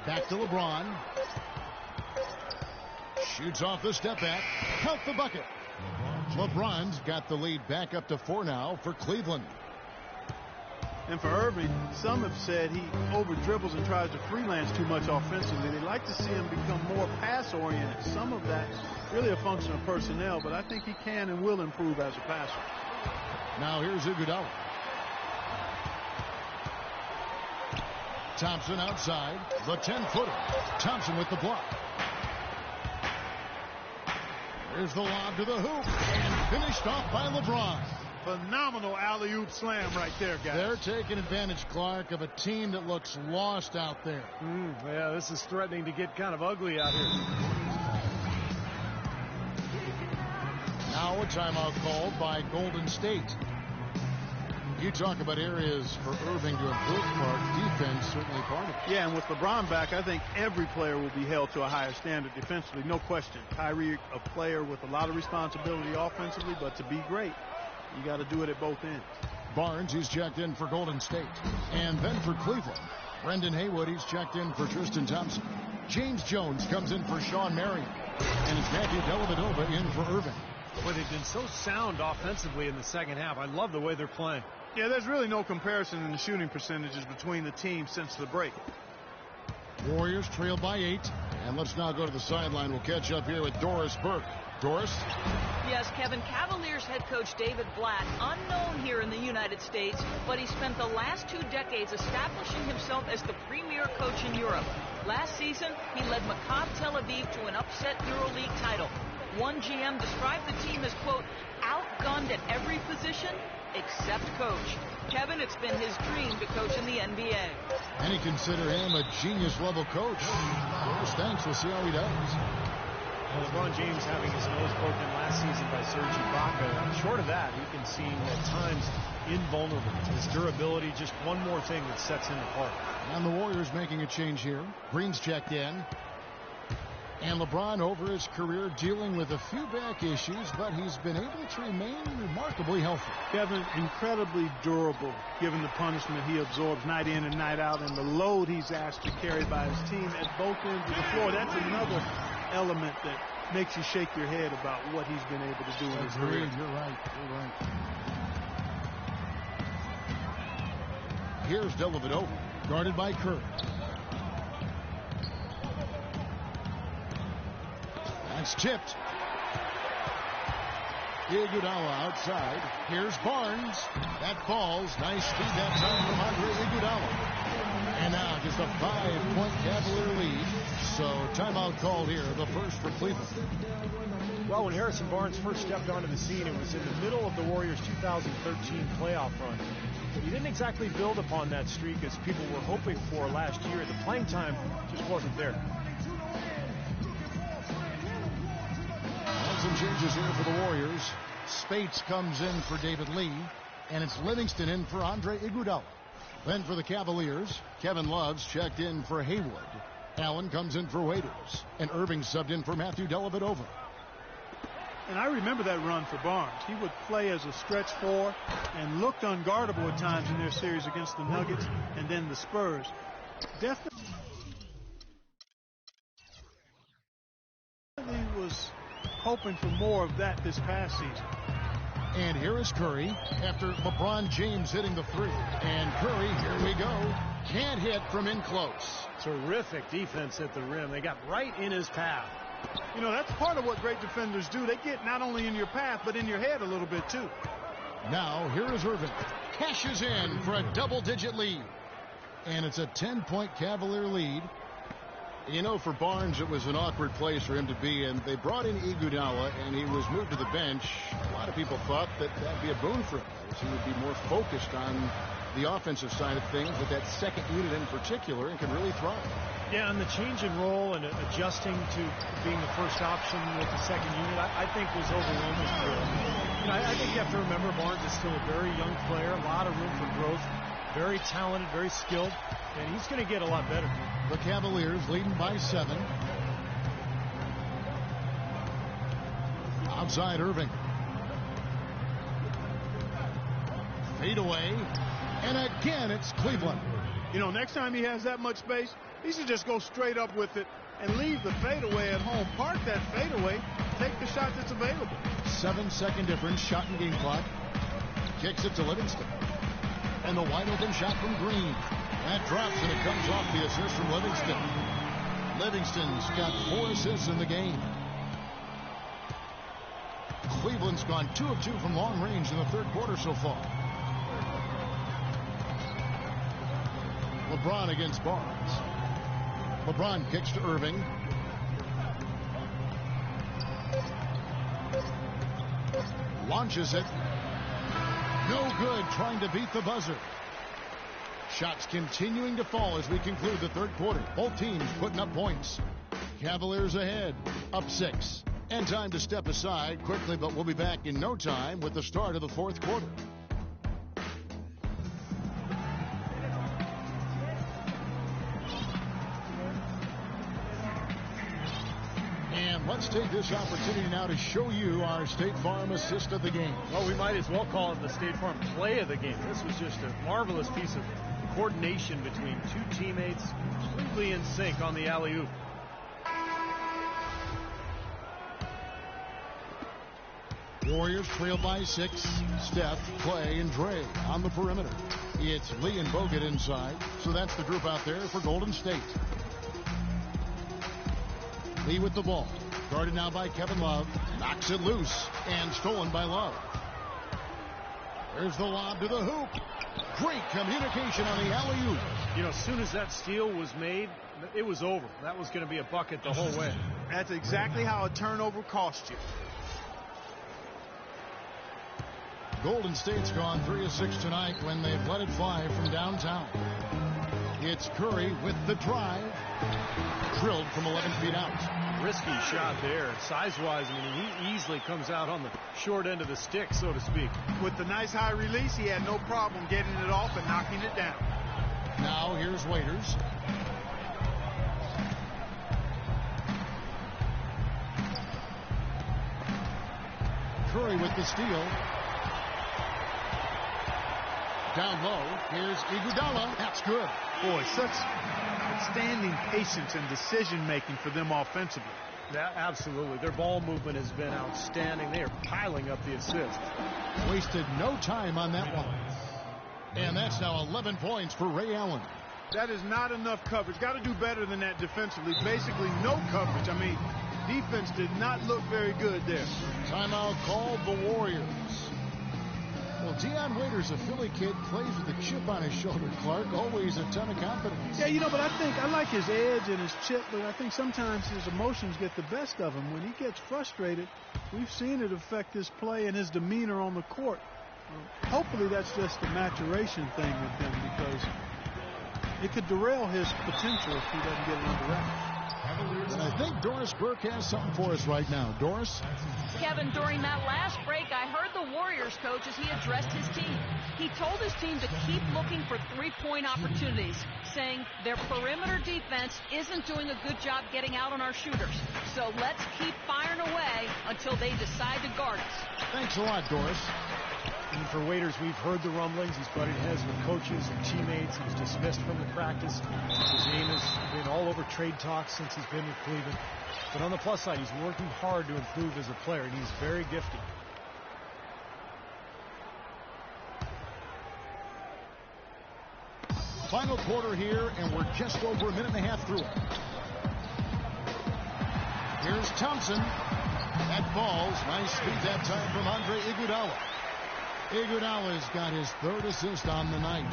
Back to LeBron. Shoots off the step back. Count the bucket. LeBron's got the lead back up to 4 now for Cleveland. And for Irving, some have said he over-dribbles and tries to freelance too much offensively. They like to see him become more pass-oriented. Some of that's really a function of personnel, but I think he can and will improve as a passer. Now here's Iguodala. Thompson outside. The 10-footer. Thompson with the block. Here's the lob to the hoop. And finished off by LeBron. Phenomenal alley-oop slam right there, guys. They're taking advantage, Clark, of a team that looks lost out there. Yeah, this is threatening to get kind of ugly out here. Now a timeout called by Golden State. You talk about areas for Irving to improve, Clark. Defense certainly part of it. Yeah, and with LeBron back, I think every player will be held to a higher standard defensively, no question. Kyrie, a player with a lot of responsibility offensively, but to be great, you got to do it at both ends. Barnes, he's checked in for Golden State. And then for Cleveland, Brendan Haywood, he's checked in for Tristan Thompson. James Jones comes in for Sean Marion. And it's Matthew Dellavedova in for Irving. Boy, they've been so sound offensively in the second half. I love the way they're playing. Yeah, there's really no comparison in the shooting percentages between the teams since the break. Warriors trail by 8. And let's now go to the sideline. We'll catch up here with Doris Burke. Doris? Yes, Kevin, Cavaliers head coach David Blatt, unknown here in the United States, but he spent the last 2 decades establishing himself as the premier coach in Europe. Last season, he led Maccabi Tel Aviv to an upset EuroLeague title. One GM described the team as, quote, outgunned at every position except coach. Kevin, it's been his dream to coach in the NBA. Many consider him a genius-level coach. Doris, thanks. We'll see how he does. Well, LeBron James having his nose broken last season by Serge Ibaka. Short of that, he can seem at times invulnerable. His durability, just one more thing that sets him apart. And the Warriors making a change here. Green's checked in. And LeBron over his career dealing with a few back issues, but he's been able to remain remarkably healthy. Kevin, incredibly durable, given the punishment he absorbs night in and night out and the load he's asked to carry by his team at both ends of the floor. That's another element that makes you shake your head about what he's been able to do in his career. You're right. You're right. Here's Dellavedova, guarded by Curry. That's tipped. Iguodala outside. Here's Barnes. That falls. Nice speed that time from Andre Iguodala. And now just a 5-point Cavalier lead. So timeout called here, the first for Cleveland. Well, when Harrison Barnes first stepped onto the scene, it was in the middle of the Warriors' 2013 playoff run. He didn't exactly build upon that streak as people were hoping for last year. The playing time just wasn't there. And some changes here for the Warriors. Spates comes in for David Lee, and it's Livingston in for Andre Iguodala. Then for the Cavaliers, Kevin Love's checked in for Haywood. Allen comes in for Waiters, and Irving subbed in for Matthew Dellavedova. And I remember that run for Barnes. He would play as a stretch 4 and looked unguardable at times in their series against the Nuggets and then the Spurs. Definitely was hoping for more of that this past season. And here is Curry after LeBron James hitting the 3. And Curry, here we go, can't hit from in close. Terrific defense at the rim. They got right in his path. You know, that's part of what great defenders do. They get not only in your path, but in your head a little bit, too. Now, here is Irving. Cashes in for a double-digit lead. And it's a 10-point Cavalier lead. You know, for Barnes, it was an awkward place for him to be, and they brought in Iguodala, and he was moved to the bench. A lot of people thought that that'd be a boon for him, as he would be more focused on the offensive side of things with that second unit in particular, and could really thrive. Yeah, and the change in role and adjusting to being the first option with the second unit, I think was overwhelming for him. You know, I think you have to remember Barnes is still a very young player, a lot of room for growth, very talented, very skilled, and he's going to get a lot better. The Cavaliers leading by 7. Outside Irving. Fade away. And again, it's Cleveland. You know, next time he has that much space, he should just go straight up with it and leave the fadeaway at home. Park that fadeaway, take the shot that's available. 7-second difference, shot and game clock. Kicks it to Livingston. And the wide open shot from Green. That drops and it comes off the assist from Livingston. Livingston's got 4 assists in the game. Cleveland's gone 2 of 2 from long range in the third quarter so far. LeBron against Barnes. LeBron kicks to Irving. Launches it. No good, trying to beat the buzzer. Shots continuing to fall as we conclude the third quarter. Both teams putting up points. Cavaliers ahead, up 6. And time to step aside quickly, but we'll be back in no time with the start of the fourth quarter. And let's take this opportunity now to show you our State Farm assist of the game. Well, we might as well call it the State Farm play of the game. This was just a marvelous piece of coordination between 2 teammates, completely in sync on the alley-oop. Warriors trail by 6. Steph, Clay, and Dre on the perimeter. It's Lee and Bogut inside, so that's the group out there for Golden State. Lee with the ball, guarded now by Kevin Love, knocks it loose, and stolen by Love. There's the lob to the hoop. Great communication on the alley-oop. You know, as soon as that steal was made, it was over. That was going to be a bucket the whole way. That's exactly how a turnover cost you. Golden State's gone 3 of 6 tonight when they've let it fly from downtown. It's Curry with the drive. Drilled from 11 feet out. Risky shot there. Size-wise, I mean, he easily comes out on the short end of the stick, so to speak. With the nice high release, he had no problem getting it off and knocking it down. Now here's Waiters. Curry with the steal. Down low. Here's Iguodala. That's good. Boy, such outstanding patience and decision-making for them offensively. Yeah, absolutely. Their ball movement has been outstanding. They are piling up the assists. Wasted no time on that one. And that's now 11 points for Ray Allen. That is not enough coverage. Got to do better than that defensively. Basically no coverage. I mean, defense did not look very good there. Timeout called the Warriors. Well, Deion Waiters, a Philly kid, plays with a chip on his shoulder, Clark. Always a ton of confidence. Yeah, you know, but I like his edge and his chip, but I think sometimes his emotions get the best of him. When he gets frustrated, we've seen it affect his play and his demeanor on the court. Hopefully that's just a maturation thing with him, because it could derail his potential if he doesn't get it under wraps. And I think Doris Burke has something for us right now. Doris? Kevin, during that last break, I heard the Warriors coach as he addressed his team. He told his team to keep looking for three-point opportunities, saying their perimeter defense isn't doing a good job getting out on our shooters. So let's keep firing away until they decide to guard us. Thanks a lot, Doris. And for Waiters, we've heard the rumblings. He's butted heads with coaches and teammates. He's dismissed from the practice. His name has been all over trade talks since he's been with Cleveland. But on the plus side, he's working hard to improve as a player, and he's very gifted. Final quarter here, and we're just over a minute and a half through it. Here's Thompson. That falls. Nice speed that time from Andre Iguodala. Iguodala's got his third assist on the night.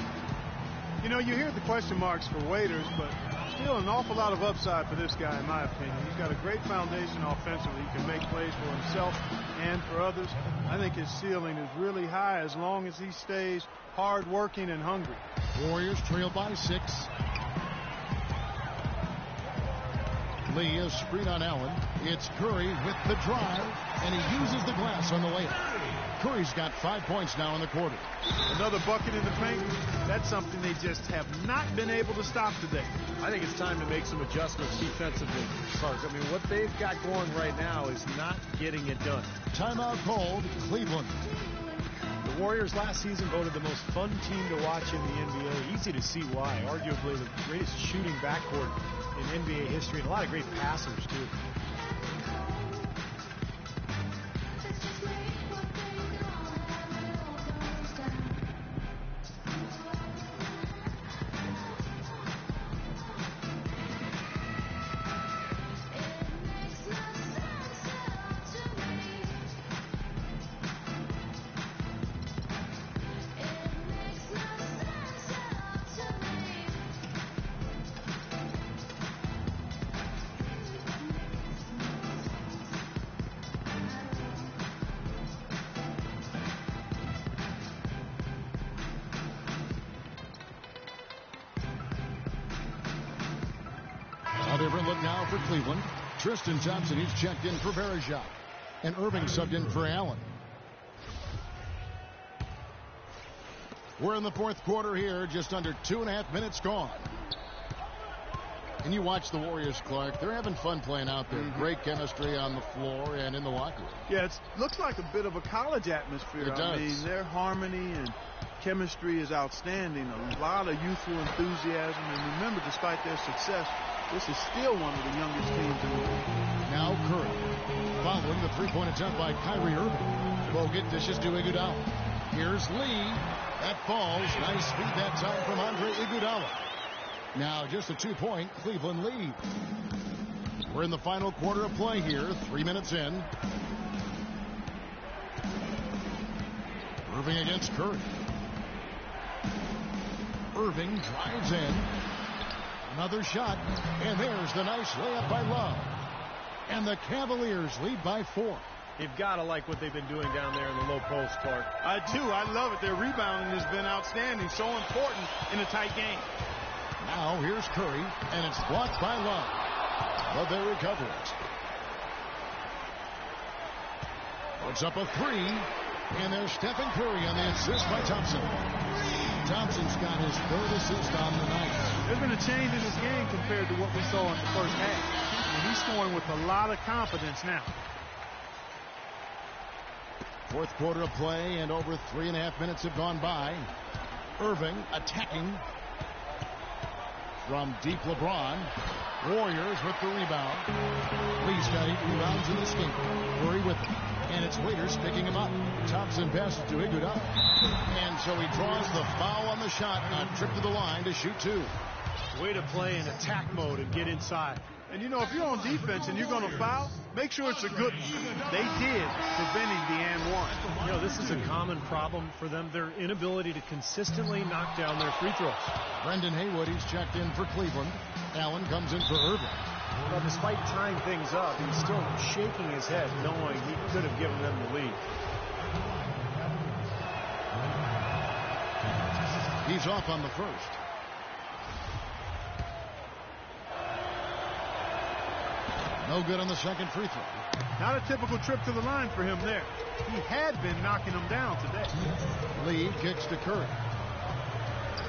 You know, you hear the question marks for Waiters, but still an awful lot of upside for this guy, in my opinion. He's got a great foundation offensively. He can make plays for himself and for others. I think his ceiling is really high as long as he stays hard-working and hungry. Warriors trail by 6. Lee is screen on Allen. It's Curry with the drive, and he uses the glass on the layup. Curry's got 5 points now in the quarter. Another bucket in the paint. That's something they just have not been able to stop today. I think it's time to make some adjustments defensively. I mean, what they've got going right now is not getting it done. Timeout called, Cleveland. The The Warriors last season voted the most fun team to watch in the NBA. Easy to see why. Arguably the greatest shooting backcourt in NBA history, and a lot of great passers, too. A different look now for Cleveland. Tristan Thompson, he's checked in for Bergeron. And Irving subbed in for Allen. We're in the fourth quarter here, just under 2.5 minutes gone. And you watch the Warriors, Clark. They're having fun playing out there. Great chemistry on the floor and in the locker room. Yeah, it looks like a bit of a college atmosphere. It does. I mean, their harmony and chemistry is outstanding. A lot of youthful enthusiasm. And remember, despite their success, this is still one of the youngest teams in the league. Now Curry, following the three-point attempt by Kyrie Irving. Bogut dishes to Iguodala. Here's Lee. That falls. Nice feed that time from Andre Iguodala. Now just a 2-point Cleveland lead. We're in the final quarter of play here. 3 minutes in. Irving against Curry. Irving drives in. Another shot, and there's the nice layup by Love. And the Cavaliers lead by 4. You've got to like what they've been doing down there in the low post, Clark. I do. I love it. Their rebounding has been outstanding. So important in a tight game. Now here's Curry, and it's blocked by Love. But they recover it. Puts up a 3, and there's Stephen Curry on the assist by Thompson. Thompson's got his 3rd assist on the night. There's been a change in his game compared to what we saw in the first half. And he's scoring with a lot of confidence now. Fourth quarter of play, and over 3.5 minutes have gone by. Irving attacking from deep. LeBron. Warriors with the rebound. Lee's got 8 rebounds in this game. Curry with it. And it's Waiters picking him up. Thompson passes to Iguodala. And so he draws the foul on the shot. A trip to the line to shoot 2. Way to play in attack mode and get inside. And, you know, if you're on defense and you're going to foul, make sure it's a good one. They did, preventing the and one. You know, this is a common problem for them, their inability to consistently knock down their free throws. Brendan Haywood, he's checked in for Cleveland. Allen comes in for Irving. But despite tying things up, he's still shaking his head, knowing he could have given them the lead. He's off on the first. No good on the second free throw. Not a typical trip to the line for him there. He had been knocking them down today. Lee kicks to Curry.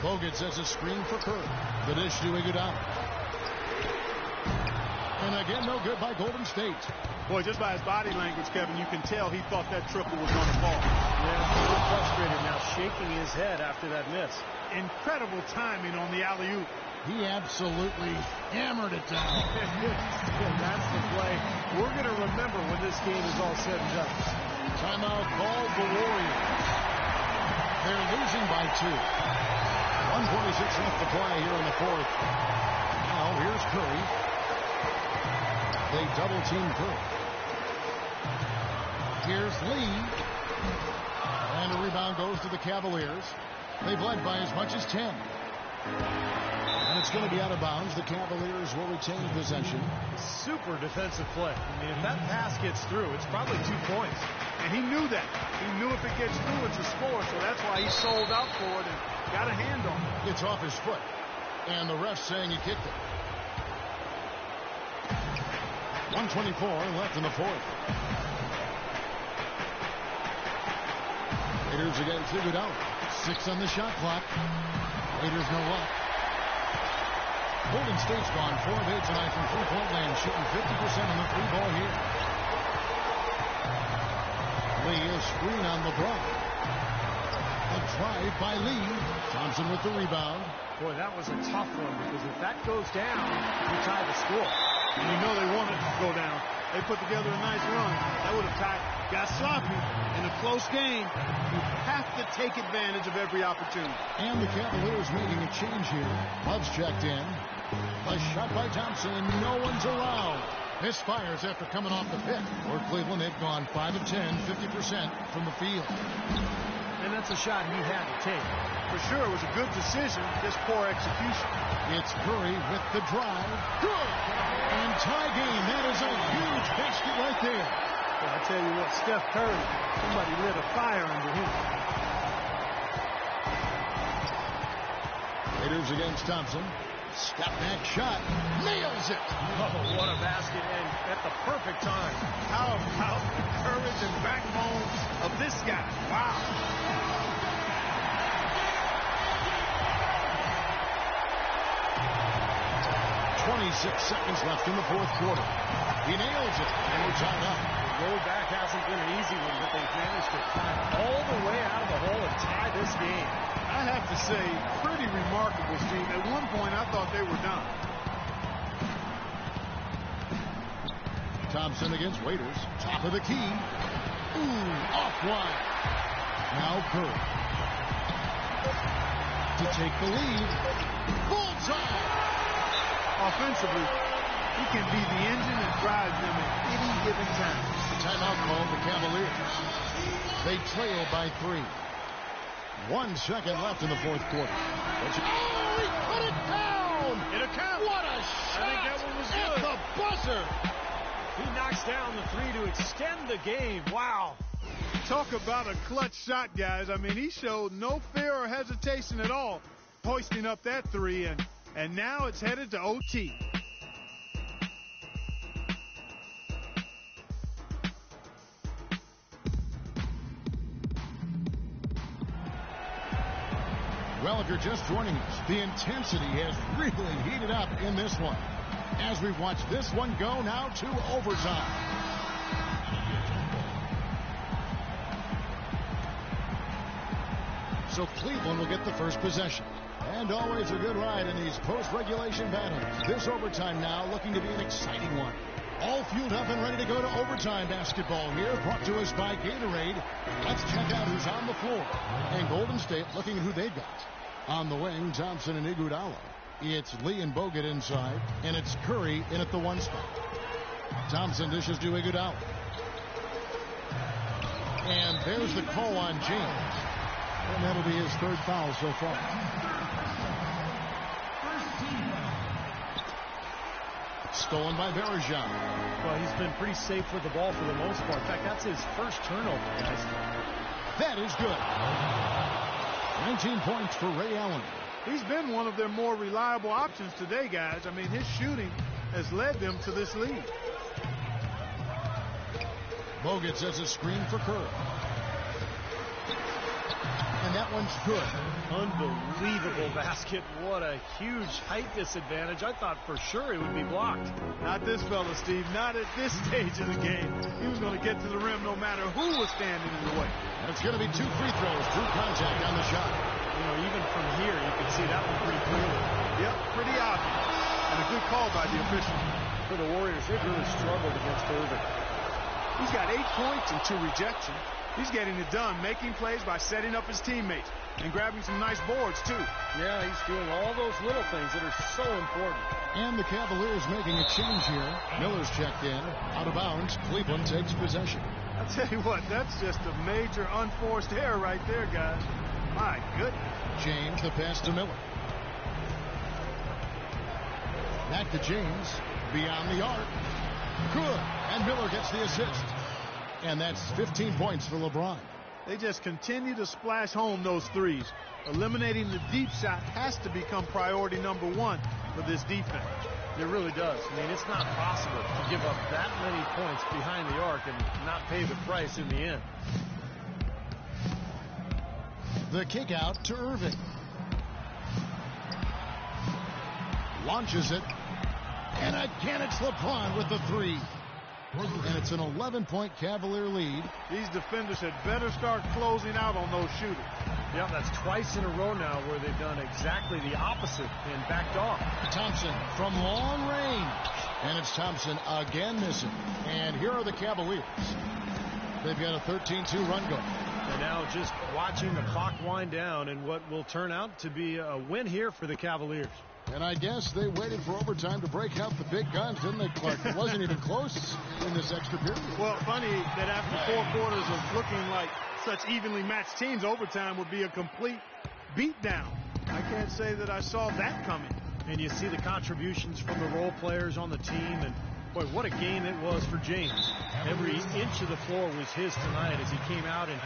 Bogut sets a screen for Curry. The dish to Iguodala. And again, no good by Golden State. Boy, just by his body language, Kevin, you can tell he thought that triple was going to fall. Yeah, he's a little frustrated now, shaking his head after that miss. Incredible timing on the alley-oop. He absolutely hammered it down. That's the play we're going to remember when this game is all said and done. Timeout called the Warriors. They're losing by 2. 1:26 left to play here in the fourth. Now here's Curry. They double team Curry. Here's Lee. And a rebound goes to the Cavaliers. They've led by as much as 10. And it's going to be out of bounds. The Cavaliers will retain possession. Super defensive play. I mean, if that pass gets through, it's probably 2 points. And he knew that. He knew if it gets through, it's a score. So that's why he sold out for it and got a hand on it. It's off his foot. And the ref saying he kicked it. 1:24 left in the fourth. Raiders against Iguodala. 6 on the shot clock. Raiders no luck. Golden State's gone 4 of 8 tonight from three-point land, shooting 50% on the 3-ball here. Lee, a screen on LeBron. A drive by Lee. Thompson with the rebound. Boy, that was a tough one, because if that goes down, you tie the score. And you know they wanted it to go down. They put together a nice run. That would have tied. Got sloppy in a close game. You have to take advantage of every opportunity. And the Cavaliers making a change here. Love's checked in. A shot by Thompson. No one's around. Misfires after coming off the pick. For Cleveland, they've gone 5 of 10, 50% from the field. And that's a shot he had to take. For sure, it was a good decision, just poor execution. It's Curry with the drive. Good! And tie game. That is a huge basket right there. Well, I tell you what, Steph Curry, somebody lit a fire under him. Raiders against Thompson. Step back shot. Nails it. Oh, what a basket, and at the perfect time. How about the courage and backbone of this guy? Wow. 26 seconds left in the fourth quarter. He nails it, and we're tied up. The road back hasn't been an easy one, but they've managed to climb all the way out of the hole and tie this game. I have to say, pretty remarkable, Steve. At one point, I thought they were done. Thompson against Waiters. Top of the key. Ooh, off wide. Now Curry. To take the lead. Bullseye! Offensively, he can be the engine that drives them at any given time. Timeout called the Cavaliers. They trail by 3. 1 second left in the fourth quarter. Oh, he put it down! It'll count. What a shot! I think that one was at good. the buzzer. He knocks down the 3 to extend the game. Wow. Talk about a clutch shot, guys. I mean, he showed no fear or hesitation at all, hoisting up that 3, and now it's headed to OT. Well, if you're just joining us, the intensity has really heated up in this one. As we watch this one go now to overtime. So Cleveland will get the first possession. And always a good ride in these post-regulation battles. This overtime now looking to be an exciting one. All fueled up and ready to go to overtime basketball here, brought to us by Gatorade. Let's check out who's on the floor. And Golden State looking at who they've got. On the wing, Thompson and Iguodala. It's Lee and Bogut inside, and it's Curry in at the 1 spot. Thompson dishes to Iguodala. And there's the call on James. And that'll be his 3rd foul so far. Stolen by Bergeron. Well, he's been pretty safe with the ball for the most part. In fact, that's his first turnover, guys. That is good. 19 points for Ray Allen. He's been one of their more reliable options today, guys. I mean, his shooting has led them to this lead. Bogut sets a screen for Curry. And that one's good. Unbelievable basket. What a huge height disadvantage. I thought for sure he would be blocked. Not this fella, Steve. Not at this stage of the game. He was going to get to the rim no matter who was standing in the way. That's going to be 2 free throws through contact on the shot. You know, even from here, you can see that one pretty clearly. Yep, pretty obvious. And a good call by the official. For the Warriors, they've really struggled against Irving. He's got 8 points and 2 rejections. He's getting it done, making plays by setting up his teammates and grabbing some nice boards, too. Yeah, he's doing all those little things that are so important. And the Cavaliers making a change here. Miller's checked in. Out of bounds. Cleveland takes possession. I'll tell you what, that's just a major unforced error right there, guys. My goodness. James, the pass to Miller. Back to James. Beyond the arc. Good. And Miller gets the assist. And that's 15 points for LeBron. They just continue to splash home those threes. Eliminating the deep shot has to become priority number 1 for this defense. It really does. I mean, it's not possible to give up that many points behind the arc and not pay the price in the end. The kick out to Irving. Launches it. And again, it's LeBron with the 3. And it's an 11-point Cavalier lead. These defenders had better start closing out on those shooters. Yeah, that's twice in a row now where they've done exactly the opposite and backed off. Thompson from long range. And it's Thompson again missing. And here are the Cavaliers. They've got a 13-2 run going. And now just watching the clock wind down and what will turn out to be a win here for the Cavaliers. And I guess they waited for overtime to break out the big guns, didn't they, Clark? It wasn't even close in this extra period. Well, funny that after 4 quarters of looking like such evenly matched teams, overtime would be a complete beatdown. I can't say that I saw that coming. And you see the contributions from the role players on the team, and boy, what a game it was for James. Every inch of the floor was his tonight as he came out and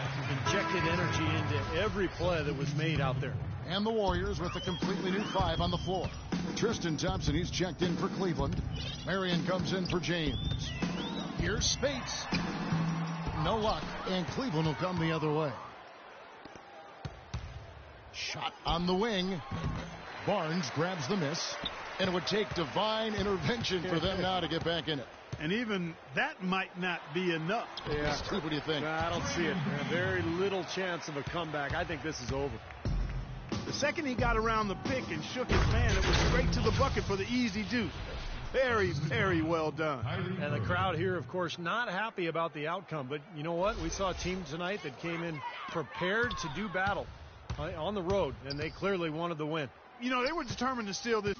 injected energy into every play that was made out there. And the Warriors with a completely new 5 on the floor. Tristan Thompson, he's checked in for Cleveland. Marion comes in for James. Here's Spates. No luck, and Cleveland will come the other way. Shot on the wing. Barnes grabs the miss, and it would take divine intervention for them now to get back in it. And even that might not be enough. Yeah. Steve, what do you think? I don't see it. Very little chance of a comeback. I think this is over. The second he got around the pick and shook his man, it was straight to the bucket for the easy deuce. Very, very well done. And the crowd here, of course, not happy about the outcome. But you know what? We saw a team tonight that came in prepared to do battle on the road, and they clearly wanted the win. You know, they were determined to steal this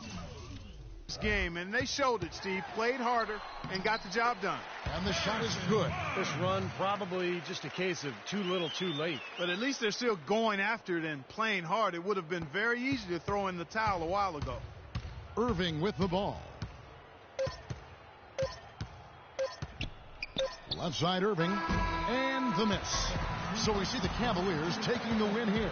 game, and they showed it, Steve. Played harder and got the job done. And the shot is good. This run probably just a case of too little too late. But at least they're still going after it and playing hard. It would have been very easy to throw in the towel a while ago. Irving with the ball. Left side Irving, and the miss. So we see the Cavaliers taking the win here.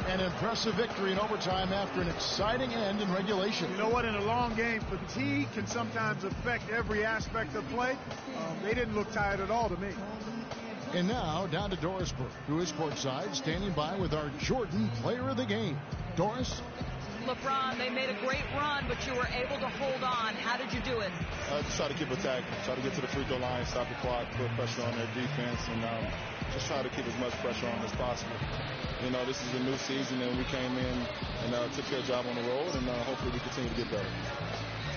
An impressive victory in overtime after an exciting end in regulation. You know what? In a long game, fatigue can sometimes affect every aspect of play. They didn't look tired at all to me. And now down to Doris Burke, who is courtside, standing by with our Jordan player of the game. Doris? LeBron, they made a great run, but you were able to hold on. How did you do it? Just try to keep attacking, try to get to the free throw line, stop the clock, put pressure on their defense, and just try to keep as much pressure on as possible. You know, this is a new season, and we came in and took care of the job on the road, and hopefully we continue to get better.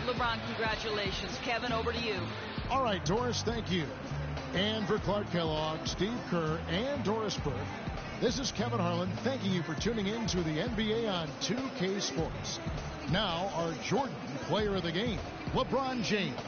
LeBron, congratulations. Kevin, over to you. All right, Doris, thank you. And for Clark Kellogg, Steve Kerr, and Doris Burke, this is Kevin Harlan thanking you for tuning in to the NBA on 2K Sports. Now, our Jordan player of the game, LeBron James.